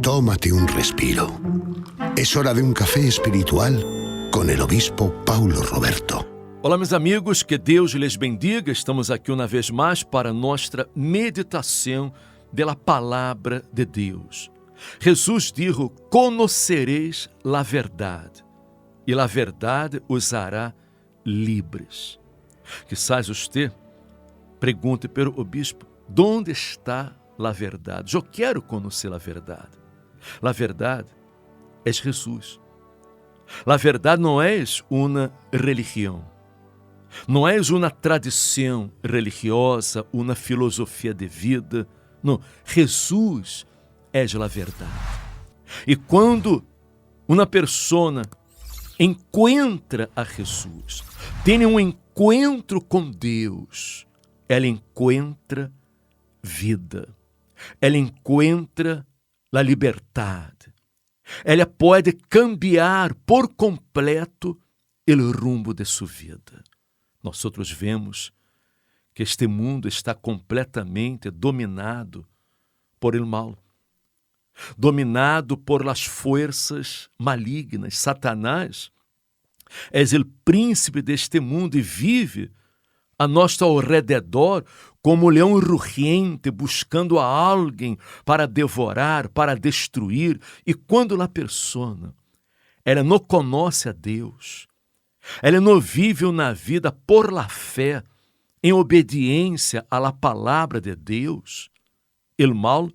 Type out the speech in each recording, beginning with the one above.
Tómate un respiro. Es hora de un café espiritual con el obispo Paulo Roberto. Olá, meus amigos, que Deus lhes bendiga. Estamos aqui uma vez mais para nossa meditação da palavra de Deus. Jesus dijo: conocereis la verdade, e la verdade os hará livres. Quizás você pergunte para o obispo: onde está a verdade? Eu quero conhecer a verdade. A verdade é Jesus. A verdade não é uma religião. Não é uma tradição religiosa, uma filosofia de vida. Não, Jesus é a verdade. E quando uma pessoa encontra a Jesus, tem um encontro com Deus, ela encontra vida, ela encontra a liberdade, ela pode cambiar por completo o rumbo de sua vida. Nós outros vemos que este mundo está completamente dominado por el mal, dominado por las forças malignas. Satanás é o príncipe deste mundo e vive a nosso alrededor como um leão rugiente, buscando a alguém para devorar, para destruir. E quando a pessoa ela não conhece a Deus, ela não vive na vida por la fé, em obediência à palavra de Deus, o mal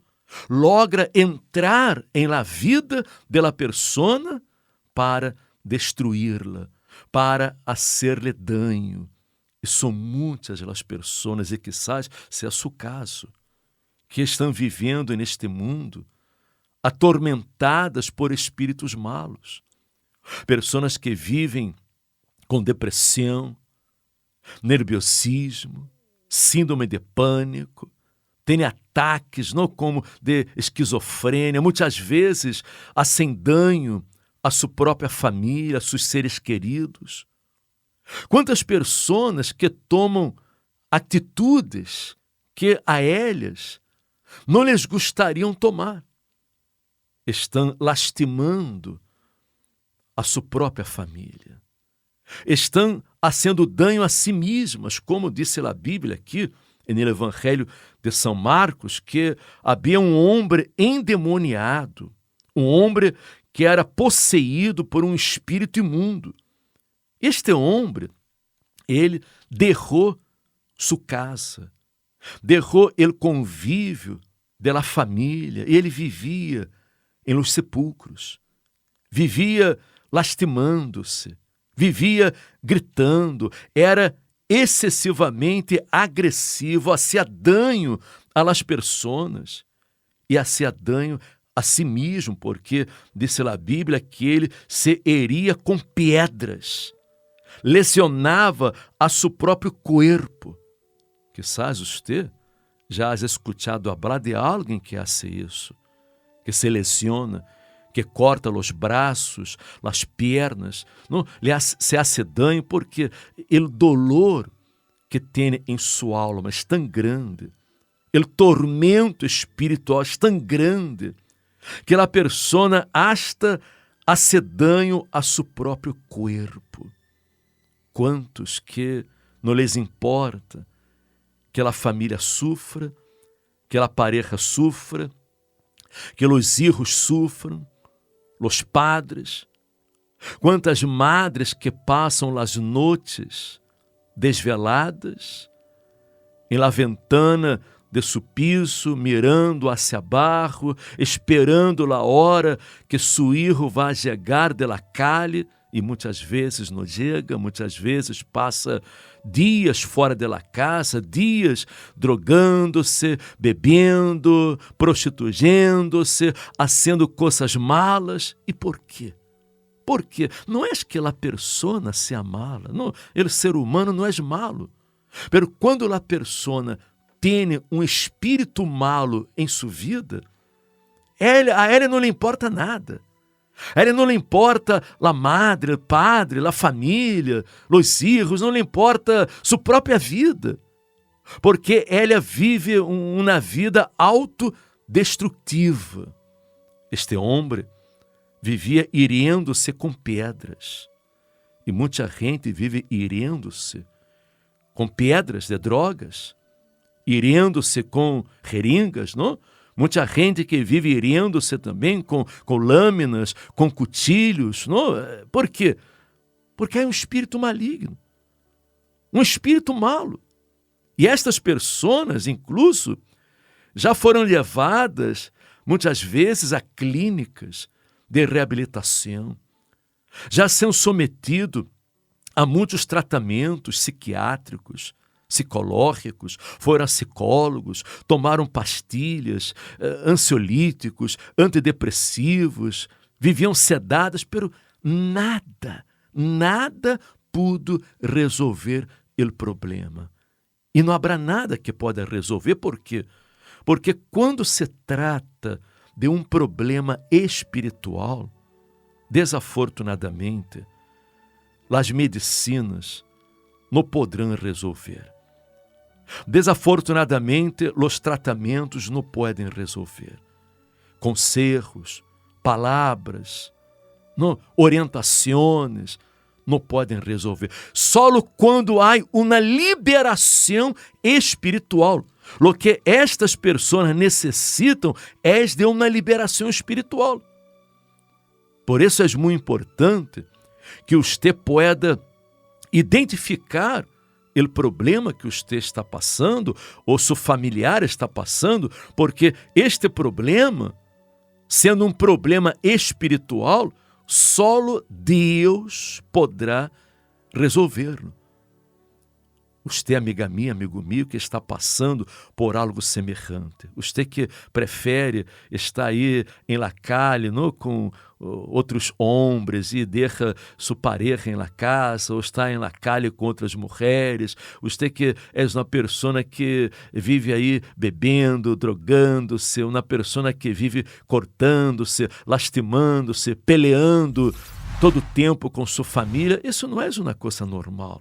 logra entrar em la vida de la persona para destruí-la, para hacer-lhe dano. E são muitas as pessoas, e quizás seja seu caso, que estão vivendo neste mundo atormentadas por espíritos malos. Pessoas que vivem com depressão, nerviosismo, síndrome de pânico, têm ataques, não como de esquizofrênia, muitas vezes hacem dano à sua própria família, a seus seres queridos. Quantas pessoas que tomam atitudes que a elas não lhes gostariam tomar, estão lastimando a sua própria família, estão fazendo dano a si mesmas, como disse a Bíblia aqui, no Evangelho de São Marcos, que havia um homem endemoniado, um homem que era possuído por um espírito imundo. Este homem, ele deixou sua casa, deixou o convívio da família, ele vivia em los sepulcros, vivia lastimando-se, vivia gritando, era excessivamente agressivo, hacía dano a las pessoas e hacía dano a si mesmo, porque disse a Bíblia que ele se heria com pedras, lesionava a seu próprio corpo. Quizás você já has escuchado falar de alguém que hace isso, que se lesiona, que corta os braços, as pernas, não se hace dano porque o dolor que tem em sua alma é tão grande, o tormento espiritual é tão grande, que a pessoa hasta hace dano a seu próprio corpo. Quantos que não lhes importa que a família sufra, que a pareja sufra, que os filhos sufram, os padres, quantas madres que passam as noites desveladas em la ventana de su piso, mirando hacia abaixo, esperando a hora que su hijo vá chegar de la calle, e muitas vezes não chega, muitas vezes passa dias fora de la casa, dias drogando-se, bebendo, prostituindo-se, fazendo coisas malas. E por quê? Porque não é que a persona sea mala, não, o ser humano não é malo, pero quando a persona tem um espírito malo em sua vida, a ela não lhe importa nada. A ele não lhe importa a madre, o padre, a família, os filhos, não lhe importa sua própria vida, porque ela vive uma vida autodestrutiva. Este homem vivia hiriendo-se com pedras. E muita gente vive hiriendo-se com pedras de drogas, hiriendo-se com jeringas, não? Muita gente que vive hiriendo-se também com lâminas, com cuchillos, não? Por quê? Porque é um espírito maligno, um espírito malo. E estas pessoas, incluso, já foram levadas, muitas vezes, a clínicas de reabilitação. Já são sometidos a muitos tratamentos psiquiátricos, psicológicos, foram a psicólogos, tomaram pastilhas, ansiolíticos, antidepressivos, viviam sedadas, pero nada pudo resolver o problema. E não haverá nada que possa resolver, por quê? Porque quando se trata de um problema espiritual, desafortunadamente, as medicinas não poderão resolver. Desafortunadamente, os tratamentos não podem resolver. Conselhos, palavras, não, orientações não podem resolver. Só quando há uma liberação espiritual. O que estas pessoas necessitam é de uma liberação espiritual. Por isso é muito importante que você pueda identificar o problema que você está passando ou seu familiar está passando, porque este problema, sendo um problema espiritual, só Deus poderá resolvê-lo. Você, amiga minha, amigo meu, que está passando por algo semelhante. Você que prefere estar aí em la calle, não, com outros homens e deixa sua pareja em la casa, ou está em la calle com outras mulheres. Você que é uma pessoa que vive aí bebendo, drogando-se, uma pessoa que vive cortando-se, lastimando-se, peleando todo o tempo com sua família. Isso não é uma coisa normal.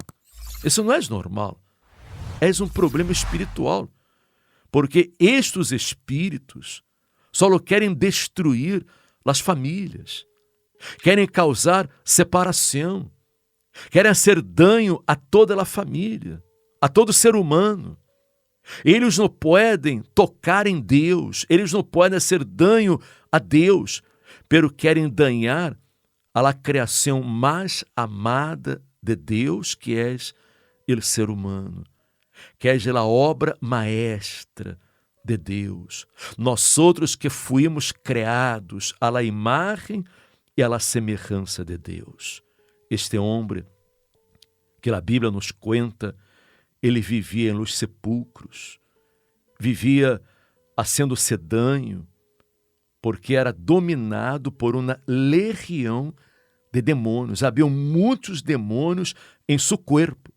Isso não é normal, é um problema espiritual, porque estes espíritos só querem destruir as famílias, querem causar separação, querem fazer dano a toda a família, a todo ser humano. Eles não podem tocar em Deus, eles não podem fazer dano a Deus, pero querem danhar a la criação mais amada de Deus, que é o ser humano, que é a obra maestra de Deus. Nós outros que fuimos criados à la imagem e à la semelhança de Deus. Este homem, que a Bíblia nos conta, ele vivia nos sepulcros, vivia sendo-se danho, porque era dominado por uma legião de demônios. Havia muitos demônios em seu corpo.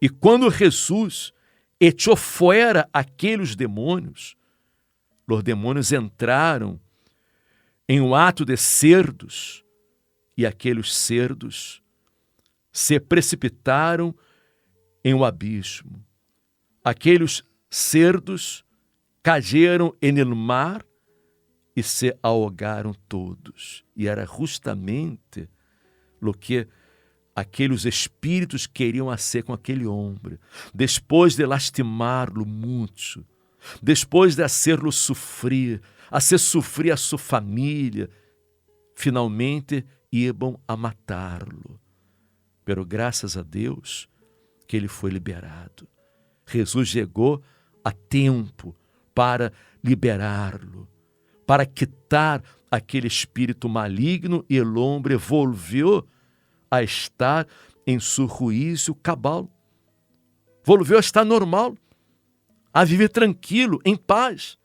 E quando Jesus echou fora aqueles demônios, os demônios entraram em um ato de cerdos, e aqueles cerdos se precipitaram em um abismo. Aqueles cerdos cayeram no mar e se ahogaram todos. E era justamente o que aqueles espíritos queriam fazer com aquele homem. Depois de lastimá-lo muito, depois de hacerlo sofrer, sofrer a sua família, finalmente iam a matá-lo. Pero graças a Deus que ele foi liberado. Jesus chegou a tempo para liberá-lo, para quitar aquele espírito maligno, e o homem volviu a estar em seu juízo cabal. Volviu a estar normal, a viver tranquilo, em paz.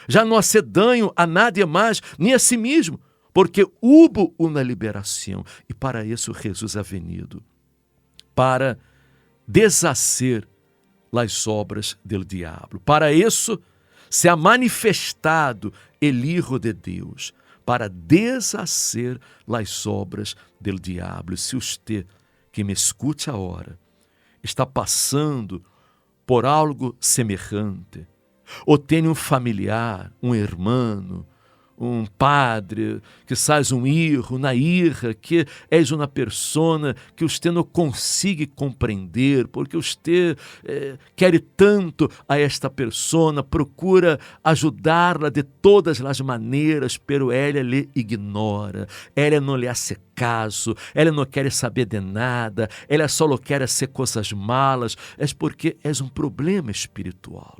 Já não hace dano a nadie mais, nem a si mesmo, porque houve uma liberação. E para isso Jesus é venido, para deshacer as obras do diabo. Para isso se ha manifestado o Hijo de Deus, para deshacer as obras do diabo. Se você que me escute agora está passando por algo semelhante, ou tem um familiar, um irmão, um padre, que sais um irro, na irra, que és uma persona que você não consegue compreender, porque você quer tanto a esta persona, procura ajudá-la de todas as maneiras, pero ela lhe ignora, ela não lhe hace caso, ela não quer saber de nada, ela só quer hacer coisas malas, é porque és um problema espiritual.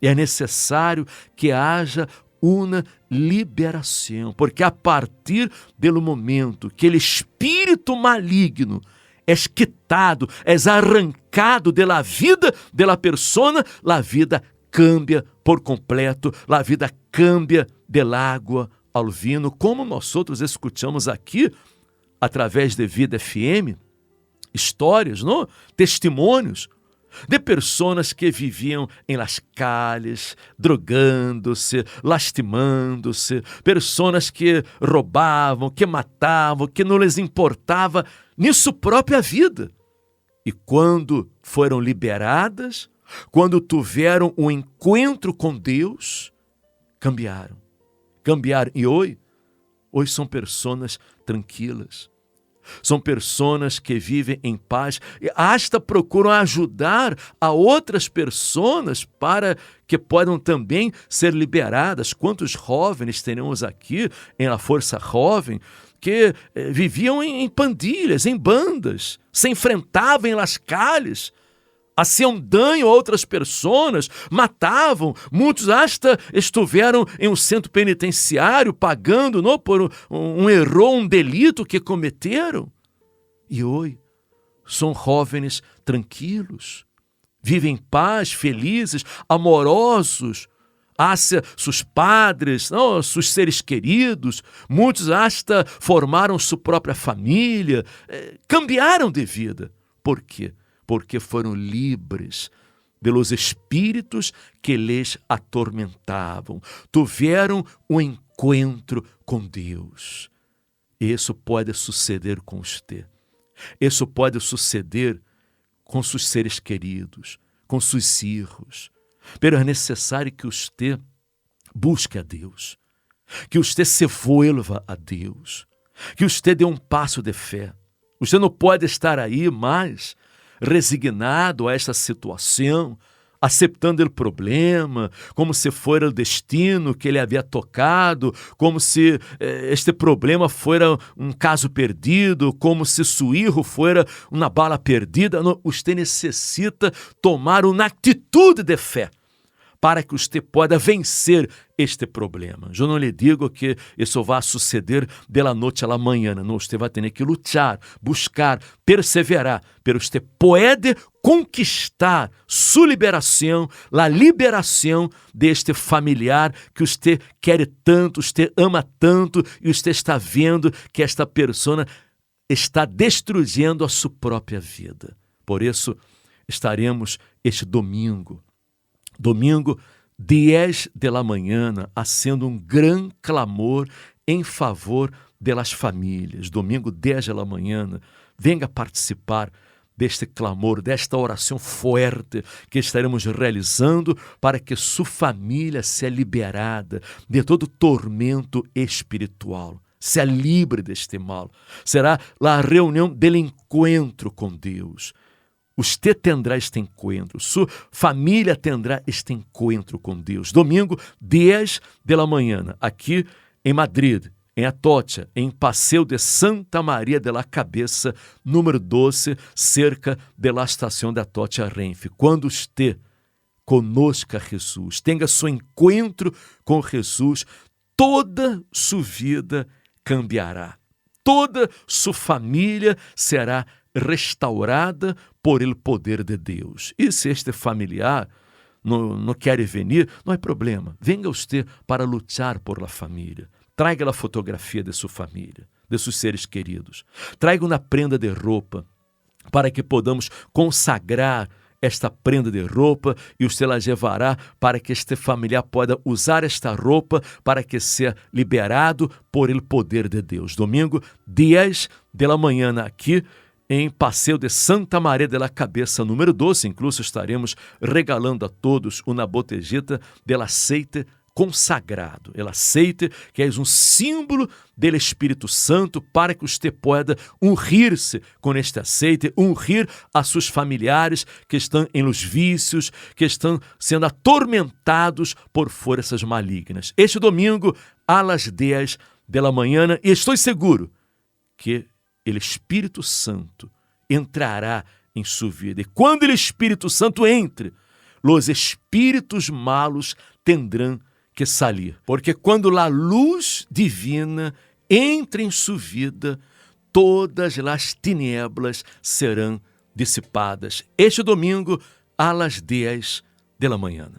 E é necessário que haja uma liberação, porque a partir do momento que o espírito maligno é quitado, é arrancado da vida da persona, a vida cambia por completo, a vida cambia del água ao vinho, como nós outros escutamos aqui, através de Vida FM, histórias, não? Testemunhos de pessoas que viviam em las calles, drogando-se, lastimando-se, pessoas que roubavam, que matavam, que não lhes importava nem sua própria vida. E quando foram liberadas, quando tiveram um encontro com Deus, cambiaram. E hoje são pessoas tranquilas. São pessoas que vivem em paz e hasta procuram ajudar a outras pessoas para que possam também ser liberadas. Quantos jovens temos aqui em La Força Jovem que viviam em pandilhas, em bandas, se enfrentavam em las calles, haciam dano a outras pessoas, matavam, muitos hasta estiveram em um centro penitenciário pagando não, por um erro, um delito que cometeram. E hoje são jovens tranquilos, vivem em paz, felizes, amorosos, hacia seus padres, não, seus seres queridos, muitos hasta formaram sua própria família, cambiaram de vida. Por quê? Porque foram livres pelos espíritos que lhes atormentavam. Tiveram um encontro com Deus. Isso pode suceder com você. Isso pode suceder com seus seres queridos, com seus filhos. Pero é necessário que você busque a Deus, que você se volva a Deus, que você dê um passo de fé. Você não pode estar aí mais resignado a esta situação, aceitando o problema, como se fosse o destino que ele havia tocado, como se este problema fosse um caso perdido, como se seu filho fosse uma bala perdida. Não, você necessita tomar uma atitude de fé para que você possa vencer este problema. Eu não lhe digo que isso vai suceder de la noite à la manhã. Não, você vai ter que lutar, buscar, perseverar, mas você pode conquistar sua liberação, a liberação deste familiar que você quer tanto, você ama tanto e você está vendo que esta pessoa está destruindo a sua própria vida. Por isso, estaremos este domingo, 10 de la manhã, haciendo um gran clamor em favor das famílias. Domingo 10 de la manhã, venga participar deste clamor, desta oração forte que estaremos realizando para que sua família seja liberada de todo tormento espiritual, seja livre deste mal. Será a reunião do encontro com Deus. Você terá este encontro, sua família terá este encontro com Deus. Domingo, 10 de la manhã, aqui em Madrid, em Atocha, em Passeio de Santa Maria de la Cabeça, número 12, cerca da estação de Atocha Renfe. Quando você conosca Jesus, tenha seu encontro com Jesus, toda sua vida cambiará. Toda sua família será restaurada por el poder de Deus. E se este familiar não quer vir, não há problema. Venga você para lutar por la família. Traga a fotografia de sua família, de seus seres queridos. Traga uma prenda de roupa para que podamos consagrar esta prenda de roupa e você la levará para que este familiar possa usar esta roupa para que seja liberado por el poder de Deus. Domingo, 10 de la manhã aqui, em Passeio de Santa Maria de la Cabeça, número 12, incluso estaremos regalando a todos uma botejita del aceite consagrado. El aceite, que é um símbolo do Espírito Santo, para que você pueda ungir-se com este aceite, ungir a seus familiares que estão em los vícios, que estão sendo atormentados por forças malignas. Este domingo, às 10 da manhã, e estou seguro que o Espírito Santo entrará em sua vida. E quando o Espírito Santo entre, os espíritos malos tendrão que sair. Porque quando a luz divina entra em sua vida, todas as tinieblas serão dissipadas. Este domingo, às 10 da manhã.